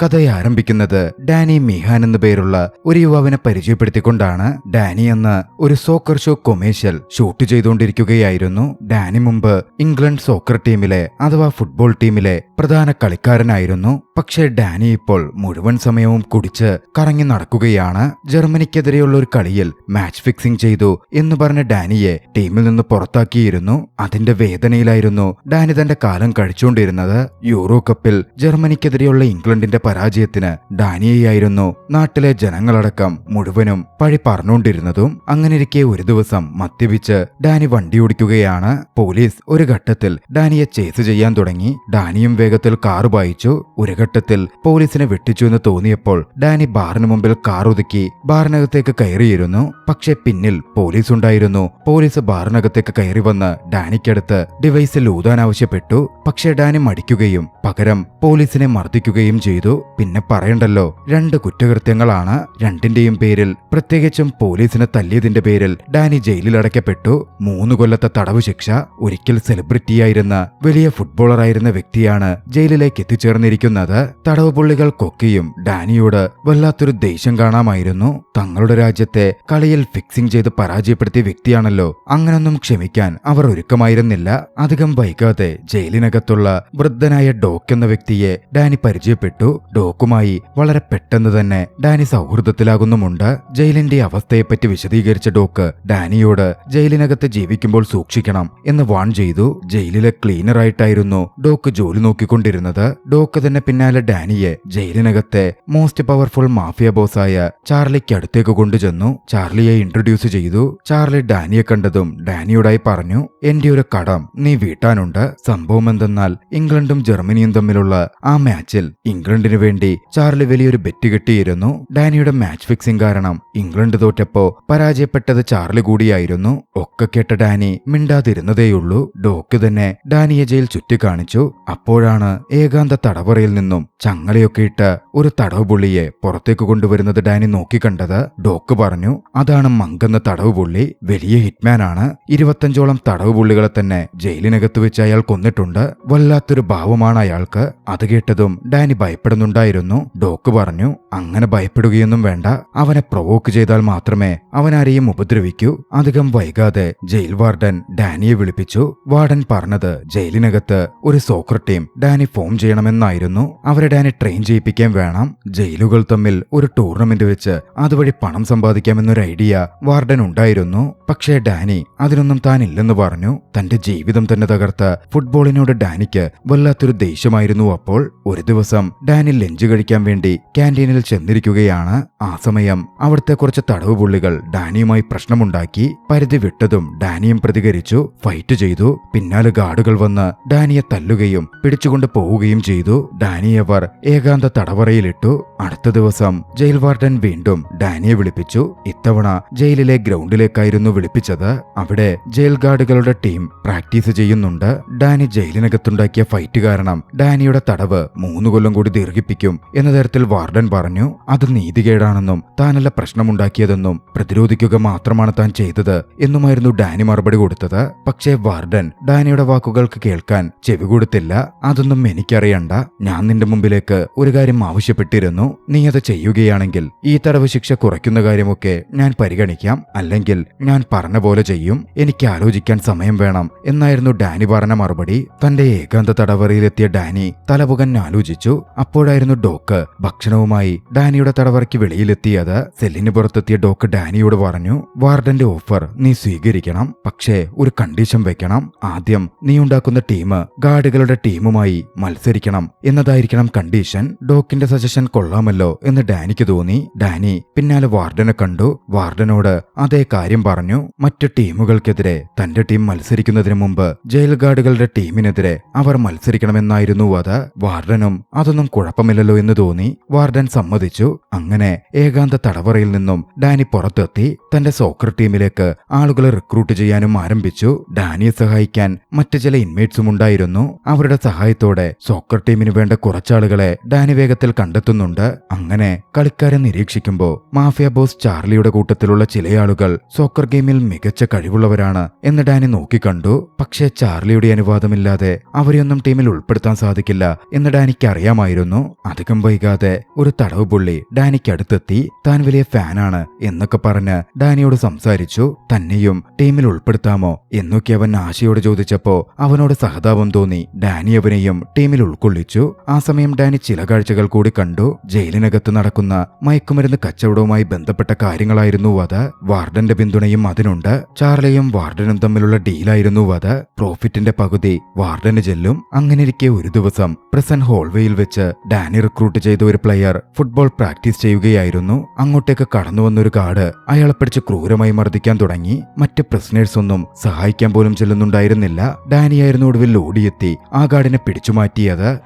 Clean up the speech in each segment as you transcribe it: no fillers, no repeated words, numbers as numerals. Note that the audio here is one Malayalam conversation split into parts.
കഥയെ ആരംഭിക്കുന്നത് ഡാനി മിഹാൻ എന്നു പേരുള്ള ഒരു യുവാവിനെ പരിചയപ്പെടുത്തിക്കൊണ്ടാണ്. ഡാനി എന്ന ഒരു സോക്കർ ഷോ കൊമേഴ്ഷ്യൽ ഷൂട്ട് ചെയ്തുകൊണ്ടിരിക്കുകയായിരുന്നു. ഡാനി മുമ്പ് ഇംഗ്ലണ്ട് സോക്കർ ടീമിലെ അഥവാ ഫുട്ബോൾ ടീമിലെ പ്രധാന കളിക്കാരനായിരുന്നു. പക്ഷേ ഡാനി ഇപ്പോൾ മുഴുവൻ സമയവും കുടിച്ച് കറങ്ങി നടക്കുകയാണ്. ജർമ്മനിക്കെതിരെയുള്ള ഒരു കളിയിൽ മാച്ച് ഫിക്സിംഗ് ചെയ്തു എന്ന് പറഞ്ഞ ഡാനിയെ ടീമിൽ നിന്ന് പുറത്താക്കിയിരുന്നു. അതിന്റെ വേദനയിലായിരുന്നു ഡാനി തന്റെ കാലം കഴിച്ചുകൊണ്ടിരുന്നത്. യൂറോ കപ്പിൽ ജർമ്മനിക്കെതിരെയുള്ള ഇംഗ്ലണ്ടിന്റെ പരാജയത്തിന് ഡാനിയെയായിരുന്നു നാട്ടിലെ ജനങ്ങളടക്കം മുഴുവനും പഴി പറഞ്ഞുകൊണ്ടിരുന്നതും. അങ്ങനെയിരിക്കെ ഒരു ദിവസം മദ്യപിച്ച് ഡാനി വണ്ടി ഓടിക്കുകയാണ്. പോലീസ് ഒരു ഘട്ടത്തിൽ ഡാനിയെ ചേസ് ചെയ്യാൻ തുടങ്ങി. ഡാനിയും വേഗത്തിൽ കാർ പായിച്ചു. ഒരു ഘട്ടത്തിൽ പോലീസിനെ വെട്ടിച്ചു എന്ന് തോന്നിയപ്പോൾ ഡാനി ബാറിന് മുമ്പിൽ കാർ ഒതുക്കി ബാറിനകത്തേക്ക് കയറിയിരുന്നു. പക്ഷെ പിന്നിൽ പോലീസ് ഉണ്ടായിരുന്നു. പോലീസ് ബാറിനകത്തേക്ക് കയറി വന്ന് ഡാനിക്കടുത്ത് ഡിവൈസിൽ ഊതാൻ ആവശ്യപ്പെട്ടു. പക്ഷെ ഡാനി മടിക്കുകയും പകരം പോലീസിനെ മർദ്ദിക്കുകയും ചെയ്തു. പിന്നെ പറയണ്ടല്ലോ, 2 കുറ്റകൃത്യങ്ങളാണ്. രണ്ടിന്റെയും പേരിൽ, പ്രത്യേകിച്ചും പോലീസിനെ തല്ലിയതിന്റെ പേരിൽ ഡാനി ജയിലിൽ അടയ്ക്കപ്പെട്ടു. 3 കൊല്ലത്തെ തടവ് ശിക്ഷ. ഒരിക്കൽ സെലിബ്രിറ്റിയായിരുന്ന വലിയ ഫുട്ബോളറായിരുന്ന വ്യക്തിയാണ് ജയിലിലേക്ക് എത്തിച്ചേർന്നിരിക്കുന്നത്. തടവ് പുള്ളികൾക്കൊക്കെയും ഡാനിയോട് വല്ലാത്തൊരു ദേഷ്യം കാണാമായിരുന്നു. തങ്ങളുടെ രാജ്യത്തെ കളിയിൽ ഫിക്സിംഗ് ചെയ്ത് പരാജയപ്പെടുത്തിയ വ്യക്തിയാണല്ലോ. അങ്ങനൊന്നും ക്ഷമിക്കാൻ അവർ ഒരുക്കമായിരുന്നില്ല. അധികം വൈകാതെ ജയിലിനകത്തുള്ള വൃദ്ധനായ ഡോക്ക് എന്ന വ്യക്തിയെ ഡാനി പരിചയപ്പെട്ടു. ഡോക്കുമായി വളരെ പെട്ടെന്ന് തന്നെ ഡാനി സൗഹൃദത്തിലാകുന്നുമുണ്ട്. ജയിലിന്റെ അവസ്ഥയെപ്പറ്റി വിശദീകരിച്ച ഡോക്ക് ഡാനിയോട് ജയിലിനകത്ത് ജീവിക്കുമ്പോൾ സൂക്ഷിക്കണം എന്ന് വാൺ ചെയ്തു. ജയിലിലെ ക്ലീനറായിട്ടായിരുന്നു ഡോക്ക് ജോലി നോക്കിക്കൊണ്ടിരുന്നത്. ഡോക്ക് തന്നെ പിന്നാലെ ഡാനിയെ ജയിലിനകത്തെ മോസ്റ്റ് പവർഫുൾ മാഫിയ ബോസായ ചാർലിക്ക് അടുത്തേക്ക് കൊണ്ടുചെന്നു. ചാർലിയെ ഇൻട്രൊഡ്യൂസ് ചെയ്തു. ചാർലി ഡാനിയെ കണ്ടതും ഡാനിയോടായി പറഞ്ഞു, എന്റെ ഒരു കടം നീ വീട്ടാനുണ്ട്. സംഭവം എന്തെന്നാൽ ഇംഗ്ലണ്ടും ജർമ്മനിയും തമ്മിലുള്ള ആ മാച്ചിൽ ഇംഗ്ലണ്ടിനു വേണ്ടി ചാർലി വലിയൊരു ബെറ്റ് കെട്ടിയിരുന്നു. ഡാനിയുടെ മാച്ച് ഫിക്സിംഗ് കാരണം ഇംഗ്ലണ്ട് തോറ്റപ്പോ പരാജയപ്പെട്ടത് ചാർലി കൂടിയായിരുന്നു. ഒക്കെ കേട്ട ഡാനി മിണ്ടാതിരുന്നതേയുള്ളൂ. ഡോക്ക് തന്നെ ഡാനിയെ ജയിൽ ചുറ്റിക്കാണിച്ചു. അപ്പോഴാണ് ഏകാന്ത തടവറയിൽ നിന്നും ചങ്ങലയൊക്കെ ഇട്ട് ഒരു തടവ് പുള്ളിയെ പുറത്തേക്ക് കൊണ്ടുവരുന്നത് ഡാനി നോക്കിക്കണ്ടത്. ഡോക്ക് പറഞ്ഞു, അതാണ് മങ്കെന്ന തടവ് പുള്ളി. വലിയ ഹിറ്റ്മാനാണ്. 25ഓളം തടവ് പുള്ളികളെ തന്നെ ജയിലിനകത്ത് വെച്ച് അയാൾ കൊന്നിട്ടുണ്ട്. വല്ലാത്തൊരു ഭാവമാണ് അയാൾക്ക്. അത് കേട്ടതും ഡാനി ഭയപ്പെടുന്നുണ്ടായിരുന്നു. ഡോക്ക് പറഞ്ഞു, അങ്ങനെ ഭയപ്പെടുകയൊന്നും വേണ്ട. അവനെ പ്രൊവോക്ക് ചെയ്താൽ മാത്രമേ അവനാരെയും ഉപദ്രവിക്കൂ. അധികം വൈകാതെ ജയിൽ വാർഡൻ ഡാനിയെ വിളിപ്പിച്ചു. വാർഡൻ പറഞ്ഞത് ജയിലിനകത്ത് ഒരു സോക്കർ ടീം ഡാനി ഫോം ചെയ്യണമെന്നായിരുന്നു. അവരെ ഡാനി ട്രെയിൻ ചെയ്യിപ്പിക്കാൻ വേണം. ജയിലുകൾ തമ്മിൽ ഒരു ടൂർണമെന്റ് വെച്ച് അതുവഴി പണം സമ്പാദിക്കാമെന്നൊരു ഐഡിയ വാർഡൻ ഉണ്ടായിരുന്നു. പക്ഷേ ഡാനി അതിനൊന്നും താനില്ലെന്ന് പറഞ്ഞു. തന്റെ ജീവിതം തന്നെ തകർത്ത ഫുട്ബോളിനോട് ഡാനിക്ക് വല്ലാത്തൊരു ദേഷ്യമായിരുന്നു. അപ്പോൾ ഒരു ദിവസം ഡാനി ലഞ്ച് കഴിക്കാൻ വേണ്ടി ക്യാൻറ്റീനിൽ ചെന്നിരിക്കുകയാണ്. ആ സമയം അവിടുത്തെ കുറച്ച് തടവ് പുള്ളികൾ ഡാനിയുമായി പ്രശ്നമുണ്ടാക്കി. പരിധി വിട്ടതും ഡാനിയും പ്രതികരിച്ചു. ഫൈറ്റ് ചെയ്തു. പിന്നാലെ ഗാർഡുകൾ വന്ന് ഡാനിയെ തല്ലുകയും പിടിച്ചുകൊണ്ട് പോവുകയും ചെയ്തു. ഡാനിയെ അവർ ഏകാന്ത തടവറയിലിട്ടു. അടുത്ത ദിവസം ജയിൽ വാർഡൻ വീണ്ടും ഡാനിയെ വിളിപ്പിച്ചു. ഇത്തവണ ജയിലിലെ ഗ്രൗണ്ടിലേക്കായിരുന്നു വിളിപ്പിച്ചത്. അവിടെ ജയിൽ ഗാർഡുകളുടെ ടീം പ്രാക്ടീസ് ചെയ്യുന്നുണ്ട്. ഡാനി ജയിലിനകത്തുണ്ടാക്കിയ ഫൈറ്റ് കാരണം ഡാനിയുടെ തടവ് 3 കൊല്ലം കൂടി ദീർഘിപ്പിക്കും എന്ന തരത്തിൽ വാർഡൻ പറഞ്ഞു. അത് നീതികേടാണെന്നും താനല്ല പ്രശ്നമുണ്ടാക്കിയതെന്നും പ്രതിരോധിക്കുക മാത്രമാണ് താൻ ചെയ്തത് എന്നുമായിരുന്നു ഡാനി മറുപടി കൊടുത്തത്. പക്ഷേ വാർഡൻ ഡാനിയുടെ വാക്കുകൾക്ക് കേൾക്കാൻ ചെവി കൊടുത്തില്ല. അതൊന്നും എനിക്കറിയണ്ട. ഞാൻ നിന്റെ മുമ്പിലേക്ക് ഒരു കാര്യം ആവശ്യപ്പെട്ടിരുന്നു. നീ അത് ചെയ്യുകയാണെങ്കിൽ ഈ തടവ് ശിക്ഷ കുറയ്ക്കുന്ന കാര്യമൊക്കെ ഞാൻ പരിഗണിക്കാം. അല്ലെങ്കിൽ ഞാൻ പറഞ്ഞ പോലെ ചെയ്യും. എനിക്ക് ആലോചിക്കാൻ സമയം വേണം എന്നായിരുന്നു ഡാനി പറഞ്ഞ മറുപടി. തന്റെ ഏകാന്ത തടവറയിലെത്തിയ ഡാനി തലപുകൻ ആലോചിച്ചു. അപ്പോഴായിരുന്നു ഡോക്ക് ഭക്ഷണവുമായി ഡാനിയുടെ തടവറയ്ക്ക് വെളിയിലെത്തിയത്. സെല്ലിന് പുറത്തെത്തിയ ഡോക്ക് ഡാനിയോട് പറഞ്ഞു, വാർഡന്റെ ഓഫർ നീ സ്വീകരിക്കണം. പക്ഷേ ഒരു കണ്ടീഷൻ വെക്കണം. ആദ്യം നീ ഉണ്ടാക്കുന്ന ടീം ഗാർഡുകളുടെ ടീമുമായി മത്സരിക്കണം എന്നതായിരിക്കണം കണ്ടീഷൻ. ഡോക്കിന്റെ സജഷൻ കൊള്ളാമല്ലോ എന്ന് ഡാനിക്ക് തോന്നി. ഡാനി പിന്നാലെ വാർഡനെ കണ്ടു. വാർഡനോട് അതേ കാര്യം പറഞ്ഞു. മറ്റു ടീമുകൾക്കെതിരെ തന്റെ ടീം മത്സരിക്കുന്നതിന് മുമ്പ് ജയിൽ ഗാർഡുകളുടെ ടീമിനെതിരെ അവർ മത്സരിക്കണമെന്നായിരുന്നു അത്. വാർഡനും അതൊന്നും കുഴപ്പമില്ലല്ലോ എന്ന് തോന്നി. വാർഡൻ സമ്മതിച്ചു. അങ്ങനെ ഏകാന്ത തടവറയിൽ നിന്നും ഡാനി പുറത്തെത്തി. തന്റെ സോക്കർ ടീമിലേക്ക് ആളുകളെ റിക്രൂട്ട് ചെയ്യാനും ആരംഭിച്ചു. ഡാനിയെ സഹായിക്കാൻ മറ്റു ചില ഇൻമേറ്റ്സും ഉണ്ടായിരുന്നു. അവരുടെ സഹായത്തോടെ സോക്കർ ടീമിന് വേണ്ട കുറച്ചാളുകളെ ഡാനി വേഗത്തിൽ കണ്ടെത്തുന്നുണ്ട്. അങ്ങനെ കളിക്കാരെ നിരീക്ഷിക്കുമ്പോൾ മാഫിയ ബോസ് ചാർലിയുടെ കൂട്ടത്തിലുള്ള ചിലയാളുകൾ സോക്കർ ഗെയിമിൽ മികച്ച കഴിവുള്ളവരാണ് എന്ന് ഡാനി നോക്കിക്കണ്ടു. പക്ഷേ ചാർലിയുടെ അനുവാദമില്ലാതെ അവരെയൊന്നും ടീമിൽ ഉൾപ്പെടുത്താൻ സാധിക്കില്ല എന്ന് ഡാനിക്ക് അറിയാമായിരുന്നു. അധികം വൈകാതെ ഒരു തടവ് പുള്ളി ഡാനിക്ക് അടുത്തെത്തി താൻ വലിയ ഫാനാണ് എന്നൊക്കെ പറഞ്ഞ് ഡാനിയോട് സംസാരിച്ചു. തന്നെയും ടീമിൽ ഉൾപ്പെടുത്താമോ എന്നൊക്കെ അവൻ ആശയോട് ചോദിച്ചപ്പോ അവനോട് സഹതാപം തോന്നി. ഡാനി അവനെയും ടീമിൽ ഉൾക്കൊള്ളിച്ചു. ആ സമയം ഡാനി ചില കാഴ്ചകൾ കൂടി കണ്ടു. ജയിലിനകത്ത് നടക്കുന്ന മയക്കുമരുന്ന് കച്ചവടവുമായി ബന്ധപ്പെട്ട കാര്യങ്ങളായിരുന്നു അത്. വാർഡന്റെ പിന്തുണയും അതിനുണ്ട്. ചാർലിയും വാർഡനും തമ്മിലുള്ള ഡീലായിരുന്നു അത്. പ്രോഫിറ്റിന്റെ പകുതി വാർഡന് ചെല്ലും. അങ്ങനെയിരിക്കെ ഒരു ദിവസം പ്രസൻ ഹോൾവേയിൽ വെച്ച് ഡാനി റിക്രൂട്ട് ചെയ്ത ഒരു പ്ലെയർ ഫുട്ബോൾ പ്രാക്ടീസ് ചെയ്യുകയായിരുന്നു. അങ്ങോട്ടേക്ക് കടന്നു വന്നൊരു ഗാർഡ് അയാളെ പിടിച്ച് ക്രൂരമായി മർദ്ദിക്കാൻ തുടങ്ങി. മറ്റ് പ്രിസണേഴ്സ് ഒന്നും സഹായിക്കാൻ പോലും ചെല്ലുന്നുണ്ടായിരുന്നില്ല. ഡാനിയായിരുന്നു ഒടുവിൽ ഓടിയെത്തി ആ ഗാർഡിനെ പിടിച്ചുമാറ്റിയത്.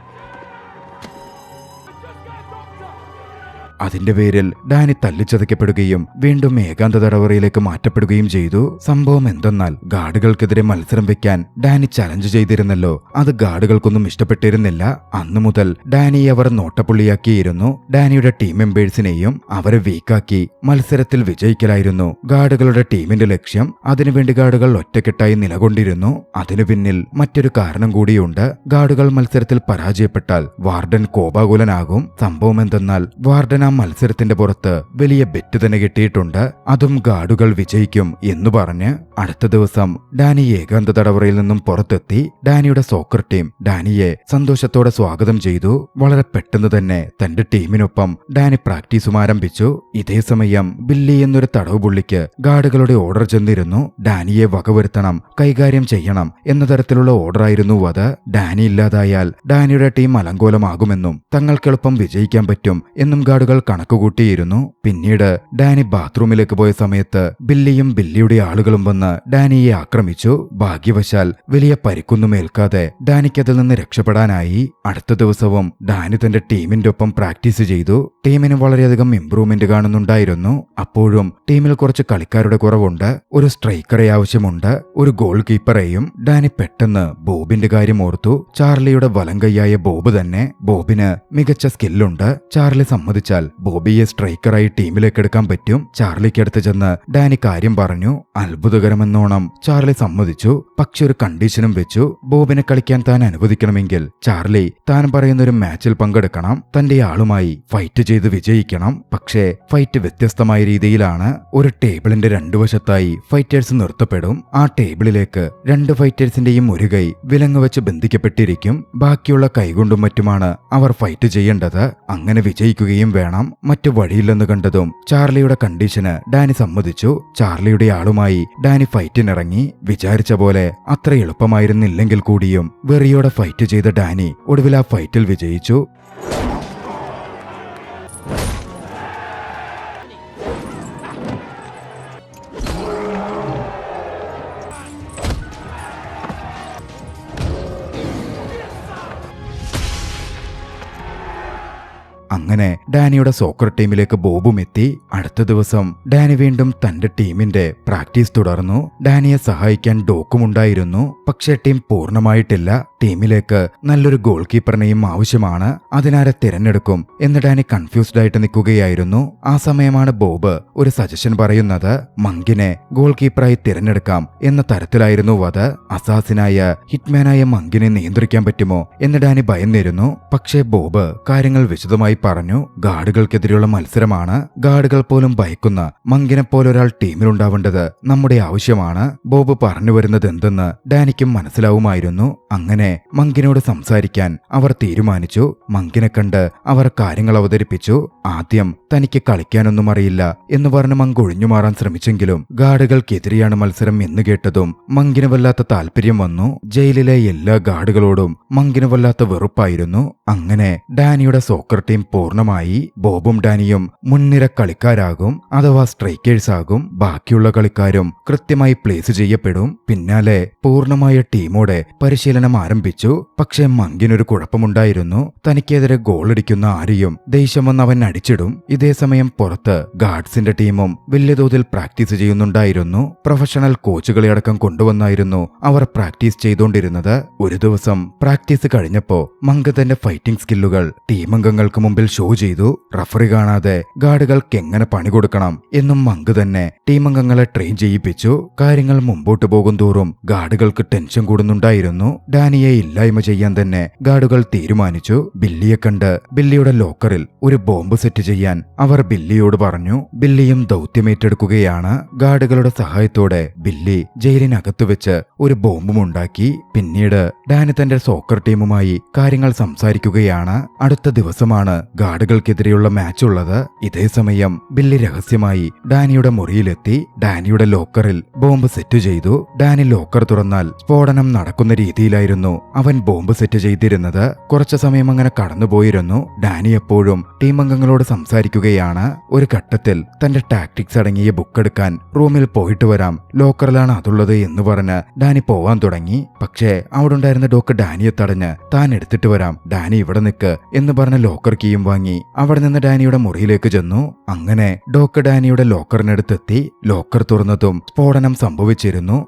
അതിന്റെ പേരിൽ ഡാനി തല്ലിച്ചതയ്ക്കപ്പെടുകയും വീണ്ടും ഏകാന്ത തടവറയിലേക്ക് മാറ്റപ്പെടുകയും ചെയ്തു. സംഭവം എന്തെന്നാൽ ഗാർഡുകൾക്കെതിരെ മത്സരം വെക്കാൻ ഡാനി ചലഞ്ച് ചെയ്തിരുന്നല്ലോ. അത് ഗാർഡുകൾക്കൊന്നും ഇഷ്ടപ്പെട്ടിരുന്നില്ല. അന്നു മുതൽ ഡാനിയെ അവർ നോട്ടപ്പുള്ളിയാക്കിയിരുന്നു. ഡാനിയുടെ ടീം മെമ്പേഴ്സിനെയും അവരെ വീക്കാക്കി മത്സരത്തിൽ വിജയിക്കലായിരുന്നു ഗാർഡുകളുടെ ടീമിന്റെ ലക്ഷ്യം. അതിനുവേണ്ടി ഗാർഡുകൾ ഒറ്റക്കെട്ടായി നിലകൊണ്ടിരുന്നു. അതിനു പിന്നിൽ മറ്റൊരു കാരണം കൂടിയുണ്ട്. ഗാർഡുകൾ മത്സരത്തിൽ പരാജയപ്പെട്ടാൽ വാർഡൻ കോപാകുലനാകും. സംഭവം എന്തെന്നാൽ വാർഡൻ ആ മത്സരത്തിന്റെ പുറത്ത് വലിയ ബെറ്റ് തന്നെ കിട്ടിയിട്ടുണ്ട്. അതും ഗാർഡുകൾ വിജയിക്കും എന്നു പറഞ്ഞ്. അടുത്ത ദിവസം ഡാനി ഏകാന്ത തടവറയിൽ നിന്നും പുറത്തെത്തി. ഡാനിയുടെ സോക്കർ ടീം ഡാനിയെ സന്തോഷത്തോടെ സ്വാഗതം ചെയ്തു. വളരെ പെട്ടെന്ന് തന്നെ തന്റെ ടീമിനൊപ്പം ഡാനി പ്രാക്ടീസും ആരംഭിച്ചു. ഇതേ സമയം ബില്ലി എന്നൊരു തടവ് പുള്ളിക്ക് ഗാർഡുകളുടെ ഓർഡർ ചെന്നിരുന്നു. ഡാനിയെ വകവരുത്തണം, കൈകാര്യം ചെയ്യണം എന്ന തരത്തിലുള്ള ഓർഡറായിരുന്നു അത്. ഡാനി ഇല്ലാതായാൽ ഡാനിയുടെ ടീം അലങ്കോലമാകുമെന്നും തങ്ങൾക്കെളുപ്പം വിജയിക്കാൻ പറ്റും എന്നും ഗാർഡുകൾ കണക്കുകൂട്ടിയിരുന്നു. പിന്നീട് ഡാനി ബാത്റൂമിലേക്ക് പോയ സമയത്ത് ബില്ലിയും ബില്ലിയുടെ ആളുകളും വന്ന് ഡാനിയെ ആക്രമിച്ചു. ഭാഗ്യവശാൽ വലിയ പരിക്കൊന്നും ഏൽക്കാതെ ഡാനിക്ക് അതിൽ നിന്ന് രക്ഷപ്പെടാനായി. അടുത്ത ദിവസവും ഡാനി തന്റെ ടീമിന്റെ ഒപ്പം പ്രാക്ടീസ് ചെയ്തു. ടീമിന് വളരെയധികം ഇംപ്രൂവ്മെന്റ് കാണുന്നുണ്ടായിരുന്നു. അപ്പോഴും ടീമിൽ കുറച്ച് കളിക്കാരുടെ കുറവുണ്ട്. ഒരു സ്ട്രൈക്കറെ ആവശ്യമുണ്ട്, ഒരു ഗോൾ കീപ്പറെയും. ഡാനി പെട്ടെന്ന് ബോബിന്റെ കാര്യം ഓർത്തു. ചാർലിയുടെ വലങ്കയ്യായ ബോബ് തന്നെ. ബോബിന് മികച്ച സ്കില്ലുണ്ട്. ചാർലി സമ്മതിച്ചാൽ ബോബിയെ സ്ട്രൈക്കറായി ടീമിലേക്ക് എടുക്കാൻ പറ്റും. ചാർലിക്ക് അടുത്ത് ചെന്ന് ഡാനി കാര്യം പറഞ്ഞു. അത്ഭുതകരമെന്നോണം ചാർലി സമ്മതിച്ചു. പക്ഷെ ഒരു കണ്ടീഷനും വെച്ചു. ബോബിനെ കളിക്കാൻ താൻ അനുവദിക്കണമെങ്കിൽ ചാർലി താൻ പറയുന്നൊരു മാച്ചിൽ പങ്കെടുക്കണം. തന്റെ ആളുമായി ഫൈറ്റ് ചെയ്ത് വിജയിക്കണം. പക്ഷേ ഫൈറ്റ് വ്യത്യസ്തമായ രീതിയിലാണ്. ഒരു ടേബിളിന്റെ രണ്ടു വശത്തായി ഫൈറ്റേഴ്സ് നിർത്തപ്പെടും. ആ ടേബിളിലേക്ക് രണ്ട് ഫൈറ്റേഴ്സിന്റെയും ഒരു കൈ വിലങ്ങ് വെച്ച് ബന്ധിക്കപ്പെട്ടിരിക്കും. ബാക്കിയുള്ള കൈകൊണ്ടും മറ്റുമാണ് അവർ ഫൈറ്റ് ചെയ്യേണ്ടത്. അങ്ങനെ വിജയിക്കുകയും വേണം. മറ്റു വഴിയില്ലെന്ന് കണ്ടതും ചാർലിയുടെ കണ്ടീഷന് ഡാനി സമ്മതിച്ചു. ചാർലിയുടെ ആളുമായി ഡാനി ഫൈറ്റിനിറങ്ങി. വിചാരിച്ച പോലെ അത്ര എളുപ്പമായിരുന്നില്ലെങ്കിൽ കൂടിയും വെറിയോടെ ഫൈറ്റ് ചെയ്ത ഡാനി ഒടുവിൽ ആ ഫൈറ്റിൽ വിജയിച്ചു. അങ്ങനെ ഡാനിയുടെ സോക്കർ ടീമിലേക്ക് ബോബും എത്തി. അടുത്ത ദിവസം ഡാനി വീണ്ടും തന്റെ ടീമിന്റെ പ്രാക്ടീസ് തുടർന്നു. ഡാനിയെ സഹായിക്കാൻ ഡോക്കും ഉണ്ടായിരുന്നു. പക്ഷേ ടീം പൂർണ്ണമായിട്ടില്ല. ടീമിലേക്ക് നല്ലൊരു ഗോൾ കീപ്പറിനെയും ആവശ്യമാണ്. അതിനാരെ തിരഞ്ഞെടുക്കും എന്ന് ഡാനി കൺഫ്യൂസ്ഡ് ആയിട്ട് നിൽക്കുകയായിരുന്നു. ആ സമയമാണ് ബോബ് ഒരു സജഷൻ പറയുന്നത്. മങ്കിനെ ഗോൾ കീപ്പറായി തിരഞ്ഞെടുക്കാം എന്ന തരത്തിലായിരുന്നു അത്. അസാസിനായ ഹിറ്റ്മാനായ മങ്കിനെ നിയന്ത്രിക്കാൻ പറ്റുമോ എന്ന് ഡാനി ഭയന്നിരുന്നു. പക്ഷേ ബോബ് കാര്യങ്ങൾ വിശദമായി പറഞ്ഞു. ഗാർഡുകൾക്കെതിരെയുള്ള മത്സരമാണ്. ഗാർഡുകൾ പോലും ഭയക്കുന്ന മങ്കിനെ പോലൊരാൾ ടീമിലുണ്ടാവേണ്ടത് നമ്മുടെ ആവശ്യമാണ്. ബോബ് പറഞ്ഞു വരുന്നത് എന്തെന്ന് ഡാനിക്കും മനസ്സിലാവുമായിരുന്നു. അങ്ങനെ മങ്കിനോട് സംസാരിക്കാൻ അവർ തീരുമാനിച്ചു. മങ്കിനെ കണ്ട് അവർ കാര്യങ്ങൾ അവതരിപ്പിച്ചു. ആദ്യം തനിക്ക് കളിക്കാനൊന്നും അറിയില്ല എന്ന് പറഞ്ഞ് മങ്ക് ഒഴിഞ്ഞുമാറാൻ ശ്രമിച്ചെങ്കിലും ഗാർഡുകൾക്കെതിരെയാണ് മത്സരം എന്ന് കേട്ടതും മങ്കിന് വല്ലാത്ത താല്പര്യം വന്നു. ജയിലിലെ എല്ലാ ഗാർഡുകളോടും മങ്കിന് വല്ലാത്ത വെറുപ്പായിരുന്നു. അങ്ങനെ ഡാനിയുടെ സോക്കർ ടീം പൂർണ്ണമായി. ബോബും ഡാനിയും മുൻനിര കളിക്കാരാകും, അഥവാ സ്ട്രൈക്കേഴ്സ് ആകും. ബാക്കിയുള്ള കളിക്കാരും കൃത്യമായി പ്ലേസ് ചെയ്യപ്പെടും. പിന്നാലെ പൂർണ്ണമായ ടീമോടെ പരിശീലനം ആരംഭിച്ചു. പക്ഷെ മങ്കിനൊരു കുഴപ്പമുണ്ടായിരുന്നു. തനിക്കെതിരെ ഗോളടിക്കുന്ന ആരെയും ദേഷ്യം വന്ന് അവൻ അടിച്ചിടും. ഇതേസമയം പുറത്ത് ഗാർഡ്സിന്റെ ടീമും വലിയ തോതിൽ പ്രാക്ടീസ് ചെയ്യുന്നുണ്ടായിരുന്നു. പ്രൊഫഷണൽ കോച്ചുകളെ അടക്കം കൊണ്ടുവന്നായിരുന്നു അവർ പ്രാക്ടീസ് ചെയ്തുകൊണ്ടിരുന്നത്. ഒരു ദിവസം പ്രാക്ടീസ് കഴിഞ്ഞപ്പോ മങ്ക് തന്റെ ഫൈറ്റിംഗ് സ്കില്ലുകൾ ടീമംഗങ്ങൾക്ക് മുമ്പിൽ ഷോ ചെയ്തു. റഫറി കാണാതെ ഗാർഡുകൾക്ക് എങ്ങനെ പണി കൊടുക്കണം എന്നും മങ്ക് തന്നെ ടീമംഗങ്ങളെ ട്രെയിൻ ചെയ്യിപ്പിച്ചു. കാര്യങ്ങൾ മുമ്പോട്ട് പോകും തോറും ഗാർഡുകൾക്ക് ടെൻഷൻ കൂടുന്നുണ്ടായിരുന്നു. ഡാനിയെ ഇല്ലായ്മ ചെയ്യാൻ തന്നെ ഗാർഡുകൾ തീരുമാനിച്ചു. ബില്ലിയെ കണ്ട് ബില്ലിയുടെ ലോക്കറിൽ ഒരു ബോംബ് സെറ്റ് ചെയ്യാൻ അവർ ബില്ലിയോട് പറഞ്ഞു. ബില്ലിയും ദൗത്യമേറ്റെടുക്കുകയാണ്. ഗാർഡുകളുടെ സഹായത്തോടെ ബില്ലി ജയിലിനകത്ത് വെച്ച് ഒരു ബോംബും ഉണ്ടാക്കി. പിന്നീട് ഡാനി തന്റെ സോക്കർ ടീമുമായി കാര്യങ്ങൾ സംസാരിക്കുകയാണ്. അടുത്ത ദിവസമാണ് ഗാർഡുകൾക്കെതിരെയുള്ള മാച്ച് ഉള്ളത്. ഇതേ സമയം ബില്ലി രഹസ്യമായി ഡാനിയുടെ മുറിയിലെത്തി. ഡാനിയുടെ ലോക്കറിൽ ബോംബ് സെറ്റ് ചെയ്തു. ഡാനി ലോക്കർ തുറന്നാൽ സ്ഫോടനം നടക്കുന്ന രീതിയിലായിരുന്നു അവൻ ബോംബ് സെറ്റ് ചെയ്തിരുന്നത്. കുറച്ചു സമയം അങ്ങനെ കടന്നുപോയിരുന്നു. ഡാനി എപ്പോഴും ടീമംഗങ്ങളോട് സംസാരിക്കുകയാണ്. ഒരു ഘട്ടത്തിൽ തന്റെ ടാക്ടിക്സ് അടങ്ങിയ ബുക്ക് എടുക്കാൻ റൂമിൽ പോയിട്ട് വരാം, ലോക്കറിലാണ് അതുള്ളത് എന്ന് പറഞ്ഞ് ഡാനി പോവാൻ തുടങ്ങി. പക്ഷേ അവിടെ ഉണ്ടായിരുന്ന ഡോക്ക് ഡാനിയെ തടഞ്ഞ് താൻ എടുത്തിട്ട് വരാം, ഡാനി ഇവിടെ നിൽക്ക് എന്ന് പറഞ്ഞ ലോക്കർ കീയും വാങ്ങി അവിടെ നിന്ന് ഡാനിയുടെ മുറിയിലേക്ക് ചെന്നു. അങ്ങനെ ഡോക്ക് ഡാനിയുടെ ലോക്കറിനടുത്തെത്തി. ലോക്കർ തുറന്നതും സ്ഫോടനം സംഭവിച്ചിരുന്നു.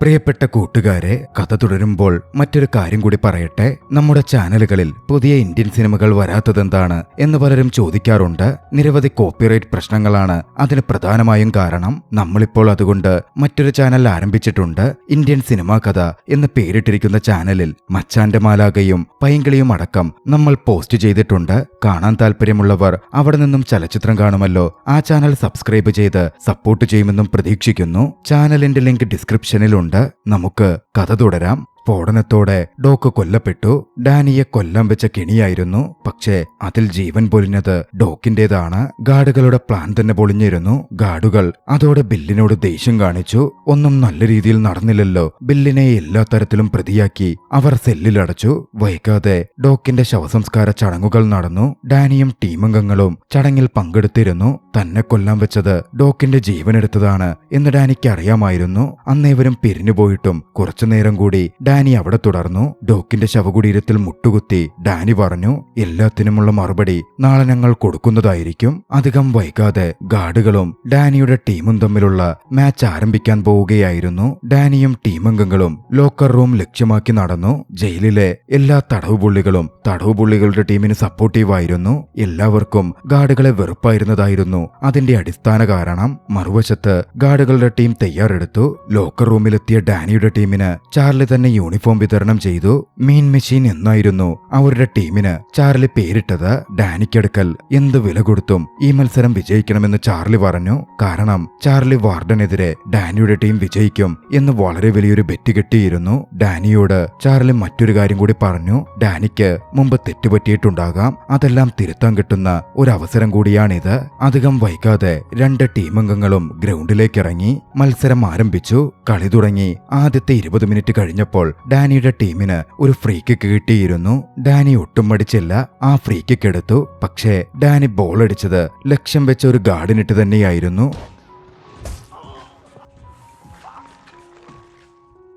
പ്രിയപ്പെട്ട കൂട്ടുകാരെ, കഥ തുടരുമ്പോൾ മറ്റൊരു കാര്യം കൂടി പറയട്ടെ. നമ്മുടെ ചാനലുകളിൽ പുതിയ ഇന്ത്യൻ സിനിമകൾ വരാത്തതെന്താണ് എന്ന് പലരും ചോദിക്കാറുണ്ട്. നിരവധി കോപ്പിറൈറ്റ് പ്രശ്നങ്ങളാണ് അതിന് പ്രധാനമായും കാരണം. നമ്മളിപ്പോൾ അതുകൊണ്ട് മറ്റൊരു ചാനൽ ആരംഭിച്ചിട്ടുണ്ട്. ഇന്ത്യൻ സിനിമാ കഥ എന്ന് പേരിട്ടിരിക്കുന്ന ചാനലിൽ മച്ചാന്റെ മാലാകയും പൈങ്കിളിയും അടക്കം നമ്മൾ പോസ്റ്റ് ചെയ്തിട്ടുണ്ട്. കാണാൻ താല്പര്യമുള്ളവർ അവിടെ നിന്നും ചലച്ചിത്രം കാണുമല്ലോ. ആ ചാനൽ സബ്സ്ക്രൈബ് ചെയ്ത് സപ്പോർട്ട് ചെയ്യുമെന്നും പ്രതീക്ഷിക്കുന്നു. ചാനലിന്റെ ലിങ്ക് ഡിസ്ക്രിപ്ഷനിലുണ്ട്. നമുക്ക് കഥ തുടരാം. സ്ഫോടനത്തോടെ ഡോക്ക് കൊല്ലപ്പെട്ടു. ഡാനിയെ കൊല്ലാൻ വെച്ച കെണിയായിരുന്നു. പക്ഷേ അതിൽ ജീവൻ പൊലിഞ്ഞത് ഡോക്കിന്റേതാണ്. ഗാർഡുകളുടെ പ്ലാൻ തന്നെ പൊളിഞ്ഞിരുന്നു. ഗാർഡുകൾ അതോടെ ബില്ലിനോട് ദേഷ്യം കാണിച്ചു. ഒന്നും നല്ല രീതിയിൽ നടന്നില്ലല്ലോ. ബില്ലിനെ എല്ലാ തരത്തിലും പ്രതിയാക്കി അവർ സെല്ലിലടച്ചു. വൈകാതെ ഡോക്കിന്റെ ശവസംസ്കാര ചടങ്ങുകൾ നടന്നു. ഡാനിയും ടീമംഗങ്ങളും ചടങ്ങിൽ പങ്കെടുത്തിരുന്നു. തന്നെ കൊല്ലാൻ വെച്ചത് ഡോക്കിന്റെ ജീവനെടുത്തതാണ് എന്ന് ഡാനിക്ക് അറിയാമായിരുന്നു. അന്നേവരും പിരിഞ്ഞുപോയിട്ടും കുറച്ചുനേരം കൂടി ഡാനി അവിടെ തുടർന്നു. ഡോക്കിന്റെ ശവകുടീരത്തിൽ മുട്ടുകുത്തി ഡാനി പറഞ്ഞു, എല്ലാത്തിനുമുള്ള മറുപടി നാളെ ഞങ്ങൾ കൊടുക്കുന്നതായിരിക്കും. അധികം വൈകാതെ ഗാർഡുകളും ഡാനിയുടെ ടീമും തമ്മിലുള്ള മാച്ച് ആരംഭിക്കാൻ പോവുകയായിരുന്നു. ഡാനിയും ടീമംഗങ്ങളും ലോക്കർ റൂം ലക്ഷ്യമാക്കി നടന്നു. ജയിലിലെ എല്ലാ തടവുപുള്ളികളും തടവുപുള്ളികളുടെ ടീമിന് സപ്പോർട്ടീവായിരുന്നു. എല്ലാവർക്കും ഗാർഡുകളെ വെറുപ്പായിരുന്നതായിരുന്നു അതിന്റെ അടിസ്ഥാന കാരണം. മറുവശത്ത് ഗാർഡുകളുടെ ടീം തയ്യാറെടുത്തു. ലോക്കർ റൂമിലെത്തിയ ഡാനിയുടെ ടീമിന് ചാർലി തന്നെ യൂണിഫോം വിതരണം ചെയ്തു. മീൻ മെഷീൻ എന്നായിരുന്നു അവരുടെ ടീമിന് ചാർലി പേരിട്ടത്. ഡാനിക്കടുക്കൽ എന്ത് വില കൊടുത്തും ഈ മത്സരം വിജയിക്കണമെന്ന് ചാർലി പറഞ്ഞു. കാരണം ചാർലി വാർഡനെതിരെ ഡാനിയുടെ ടീം വിജയിക്കും എന്ന് വളരെ വലിയൊരു ബെറ്റ് കെട്ടിയിരുന്നു. ഡാനിയോട് ചാർലി മറ്റൊരു കാര്യം കൂടി പറഞ്ഞു. ഡാനിക്ക് മുമ്പ് തെറ്റുപറ്റിയിട്ടുണ്ടാകാം, അതെല്ലാം തിരുത്താൻ കിട്ടുന്ന ഒരു അവസരം കൂടിയാണിത്. അധികം വൈകാതെ രണ്ട് ടീമംഗങ്ങളും ഗ്രൗണ്ടിലേക്ക് ഇറങ്ങി. മത്സരം ആരംഭിച്ചു. കളി തുടങ്ങി. ആദ്യത്തെ 20 മിനിറ്റ് കഴിഞ്ഞപ്പോൾ ഡാനിയുടെ ടീമിന് ഒരു ഫ്രീ കിക്ക് കിട്ടിയിരുന്നു. ഡാനി ഒട്ടും മടിച്ചില്ല, ആ ഫ്രീ കിക്ക് എടുത്തു. പക്ഷേ ഡാനി ബോൾ അടിച്ചത് ലക്ഷ്യം വെച്ച ഒരു ഗാർഡിനിട്ട് തന്നെയായിരുന്നു.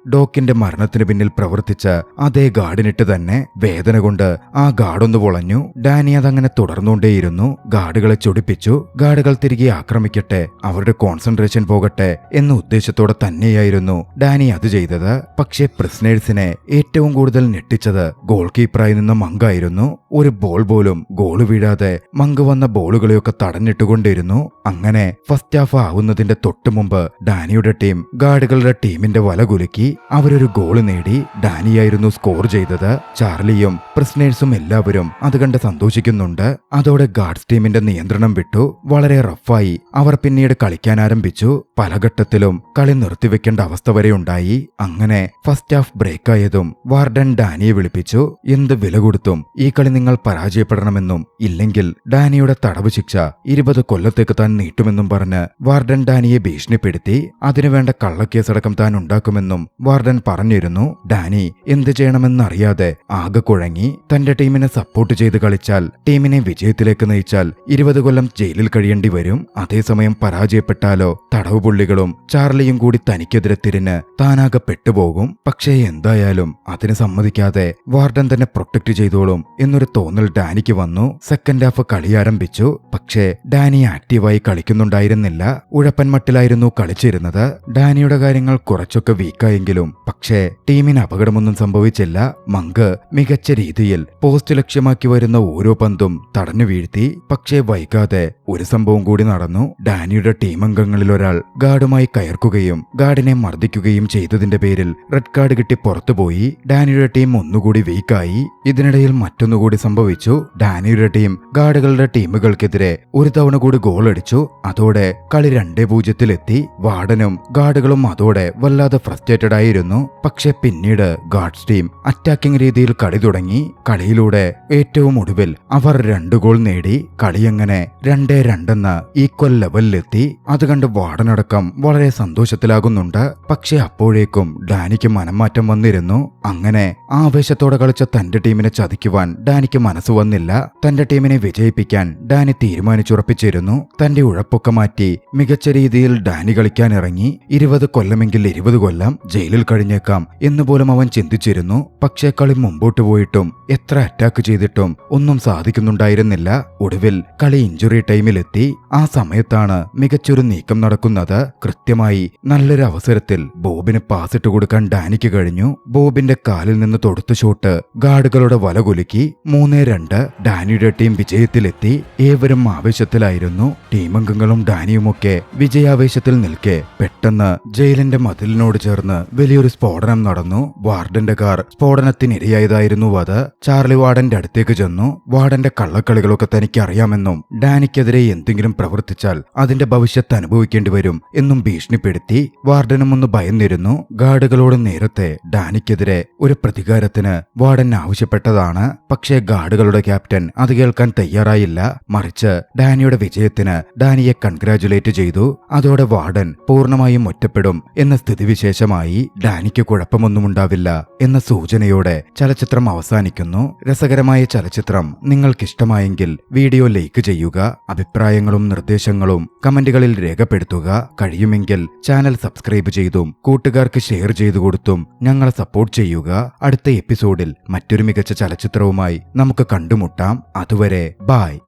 ഡോക്കിന്റെ മരണത്തിന് പിന്നിൽ പ്രവർത്തിച്ച അതേ ഗാർഡിനിട്ട് തന്നെ. വേദന കൊണ്ട് ആ ഗാർഡൊന്ന് പൊളഞ്ഞു. ഡാനി അതങ്ങനെ തുടർന്നുകൊണ്ടേയിരുന്നു. ഗാർഡുകളെ ചൊടിപ്പിച്ചു. ഗാർഡുകൾ തിരികെ ആക്രമിക്കട്ടെ, അവരുടെ കോൺസെൻട്രേഷൻ പോകട്ടെ എന്ന ഉദ്ദേശത്തോടെ തന്നെയായിരുന്നു ഡാനി അത് ചെയ്തത്. പക്ഷേ പ്രിസണേഴ്സിനെ ഏറ്റവും കൂടുതൽ ഞെട്ടിച്ചത് ഗോൾ കീപ്പറായി നിന്ന മങ്കായിരുന്നു. ഒരു ബോൾ പോലും ഗോള് വീഴാതെ മങ്ക് വന്ന ബോളുകളെയൊക്കെ തടഞ്ഞിട്ടുകൊണ്ടിരുന്നു. അങ്ങനെ ഫസ്റ്റ് ഹാഫ് ആവുന്നതിന്റെ തൊട്ടു മുമ്പ് ഡാനിയുടെ ടീം ഗാർഡുകളുടെ ടീമിന്റെ വല കുലുക്കി. അവരൊരു ഗോള് നേടി. ഡാനിയായിരുന്നു സ്കോർ ചെയ്തത്. ചാർലിയും പ്രിസണേഴ്സും എല്ലാവരും അത് കണ്ട് സന്തോഷിക്കുന്നുണ്ട്. അതോടെ ഗാർഡ്സ് ടീമിന്റെ നിയന്ത്രണം വിട്ടു. വളരെ റഫായി അവർ പിന്നീട് കളിക്കാൻ ആരംഭിച്ചു. പല ഘട്ടത്തിലും കളി നിർത്തിവെക്കേണ്ട അവസ്ഥ വരെ ഉണ്ടായി. അങ്ങനെ ഫസ്റ്റ് ഹാഫ് ബ്രേക്കായതും വാർഡൻ ഡാനിയെ വിളിപ്പിച്ചു. എന്ത് വില കൊടുത്തും ഈ കളി നിങ്ങൾ പരാജയപ്പെടണമെന്നും ഇല്ലെങ്കിൽ ഡാനിയുടെ തടവ് ശിക്ഷ 20 കൊല്ലത്തേക്ക് താൻ നീട്ടുമെന്നും പറഞ്ഞ് വാർഡൻ ഡാനിയെ ഭീഷണിപ്പെടുത്തി. അതിനുവേണ്ട കള്ളക്കേസടക്കം താൻ ഉണ്ടാക്കുമെന്നും വാർഡൻ പറഞ്ഞിരുന്നു. ഡാനി എന്ത് ചെയ്യണമെന്നറിയാതെ ആകെ കുഴങ്ങി. തന്റെ ടീമിനെ സപ്പോർട്ട് ചെയ്ത് കളിച്ചാൽ, ടീമിനെ വിജയത്തിലേക്ക് നയിച്ചാൽ 20 കൊല്ലം ജയിലിൽ കഴിയേണ്ടി വരും. അതേസമയം പരാജയപ്പെട്ടാലോ തടവുപുള്ളികളും ചാർലിയും കൂടി തനിക്കെതിരെ തിരിഞ്ഞ് താനാകെ പെട്ടുപോകും. പക്ഷേ എന്തായാലും അതിന് സമ്മതിക്കാതെ വാർഡൻ തന്നെ പ്രൊട്ടക്ട് ചെയ്തോളും എന്നൊരു തോന്നൽ ഡാനിക്ക് വന്നു. സെക്കൻഡ് ഹാഫ് കളി ആരംഭിച്ചു. പക്ഷേ ഡാനി ആക്റ്റീവായി കളിക്കുന്നുണ്ടായിരുന്നില്ല. ഉഴപ്പൻ മട്ടിലായിരുന്നു കളിച്ചിരുന്നത്. ഡാനിയുടെ കാര്യങ്ങൾ കുറച്ചൊക്കെ വീക്കായെങ്കിലും എങ്കിലും പക്ഷേ ടീമിന് അപകടമൊന്നും സംഭവിച്ചില്ല. മങ്ക് മികച്ച രീതിയിൽ പോസ്റ്റ് ലക്ഷ്യമാക്കി വരുന്ന ഓരോ പന്തും തടഞ്ഞു വീഴ്ത്തി. പക്ഷേ വൈകാതെ ഒരു സംഭവം കൂടി നടന്നു. ഡാനിയുടെ ടീം അംഗങ്ങളിൽ ഒരാൾ ഗാർഡുമായി കയർക്കുകയും ഗാർഡിനെ മർദ്ദിക്കുകയും ചെയ്തതിന്റെ പേരിൽ റെഡ് കാർഡ് കിട്ടി പുറത്തുപോയി. ഡാനിയുടെ ടീം ഒന്നുകൂടി വീക്കായി. ഇതിനിടയിൽ മറ്റൊന്നുകൂടി സംഭവിച്ചു. ഡാനിയുടെ ടീം ഗാർഡുകളുടെ ടീമുകൾക്കെതിരെ ഒരു തവണ കൂടി ഗോൾ അടിച്ചു. അതോടെ കളി 2-0 വാർഡനും ഗാർഡുകളും അതോടെ വല്ലാതെ ഫ്രസ്ട്രേറ്റഡ് ആയിരുന്നു. പക്ഷെ പിന്നീട് ഗാർഡ്സ് ടീം അറ്റാക്കിംഗ് രീതിയിൽ കളി തുടങ്ങി. കളിയിലൂടെ ഏറ്റവും ഒടുവിൽ അവർ 2 ഗോൾ നേടി. കളിയങ്ങനെ 2-2 ഈക്വൽ ലെവലിലെത്തി. അത് കണ്ട് വാർഡനടക്കം വളരെ സന്തോഷത്തിലാകുന്നുണ്ട്. പക്ഷെ അപ്പോഴേക്കും ഡാനിക്ക് മനംമാറ്റം വന്നിരുന്നു. അങ്ങനെ ആവേശത്തോടെ കളിച്ച തന്റെ ടീമിനെ ചതിക്കുവാൻ ഡാനിക്ക് മനസ്സ് വന്നില്ല. തന്റെ ടീമിനെ വിജയിപ്പിക്കാൻ ഡാനി തീരുമാനിച്ചുറപ്പിച്ചിരുന്നു. തന്റെ ഉഴപ്പൊക്കെ മാറ്റി മികച്ച രീതിയിൽ ഡാനി കളിക്കാൻ ഇറങ്ങി. 20 കൊല്ലമെങ്കിൽ 20 കൊല്ലം ജയിലിൽ കഴിഞ്ഞേക്കാം എന്നുപോലും അവൻ ചിന്തിച്ചിരുന്നു. പക്ഷേ കളി മുമ്പോട്ട് പോയിട്ടും എത്ര അറ്റാക്ക് ചെയ്തിട്ടും ഒന്നും സാധിക്കുന്നുണ്ടായിരുന്നില്ല. ഒടുവിൽ കളി ഇഞ്ചുറി ടൈമിലെത്തി. ആ സമയത്താണ് മികച്ചൊരു നീക്കം നടക്കുന്നത്. കൃത്യമായി നല്ലൊരു അവസരത്തിൽ ബോബിന് പാസിട്ട് കൊടുക്കാൻ ഡാനിക്ക് കഴിഞ്ഞു. ബോബിന്റെ കാലിൽ നിന്ന് തൊടുത്ത ഷോട്ട് ഗാർഡുകളുടെ വല കുലുക്കി. 3-2 ഡാനിയുടെ ടീം വിജയത്തിലെത്തി. ഏവരും ആവേശത്തിലായിരുന്നു. ടീമംഗങ്ങളും ഡാനിയുമൊക്കെ വിജയാവേശത്തിൽ നിൽക്കെ പെട്ടെന്ന് ജയിലിന്റെ മതിലിനോട് ചേർന്ന് വലിയൊരു സ്ഫോടനം നടന്നു. വാർഡന്റെ കാർ സ്ഫോടനത്തിനിരയായതായിരുന്നു അത്. ചാർലി വാർഡന്റെ അടുത്തേക്ക് ചെന്നു. വാർഡന്റെ കള്ളക്കളികളൊക്കെ തനിക്ക് അറിയാമെന്നും ഡാനിക്കെതിരെ എന്തെങ്കിലും പ്രവർത്തിച്ചാൽ അതിന്റെ ഭവിഷ്യത്ത് അനുഭവിക്കേണ്ടി വരും എന്നും ഭീഷണിപ്പെടുത്തി. വാർഡനും ഒന്ന് ഭയന്നിരുന്നു. ഗാർഡുകളോട് നേരത്തെ ഡാനിക്കെതിരെ ഒരു പ്രതികാരത്തിന് വാർഡൻ ആവശ്യപ്പെട്ടതാണ്. പക്ഷേ ഗാർഡുകളുടെ ക്യാപ്റ്റൻ അത് കേൾക്കാൻ തയ്യാറായില്ല. മറിച്ച് ഡാനിയുടെ വിജയത്തിന് ഡാനിയെ കൺഗ്രാറ്റുലേറ്റ് ചെയ്തു. അതോടെ വാർഡൻ പൂർണ്ണമായും ഒറ്റപ്പെടും എന്ന സ്ഥിതിവിശേഷമായി. ഡാനിക്ക് കുഴപ്പമൊന്നുമുണ്ടാവില്ല എന്ന സൂചനയോടെ ചലച്ചിത്രം അവസാനിക്കുന്നു. രസകരമായ ചലച്ചിത്രം നിങ്ങൾക്കിഷ്ടമായെങ്കിൽ വീഡിയോ ലൈക്ക് ചെയ്യുക. അഭിപ്രായങ്ങളും നിർദ്ദേശങ്ങളും കമന്റുകളിൽ രേഖപ്പെടുത്തുക. കഴിയുമെങ്കിൽ ചാനൽ സബ്സ്ക്രൈബ് ചെയ്തും കൂട്ടുകാർക്ക് ഷെയർ ചെയ്തു കൊടുത്തും ഞങ്ങളെ സപ്പോർട്ട് ചെയ്യുക. അടുത്ത എപ്പിസോഡിൽ മറ്റൊരു മികച്ച ചലച്ചിത്രവുമായി നമുക്ക് കണ്ടുമുട്ടാം. അതുവരെ ബൈ.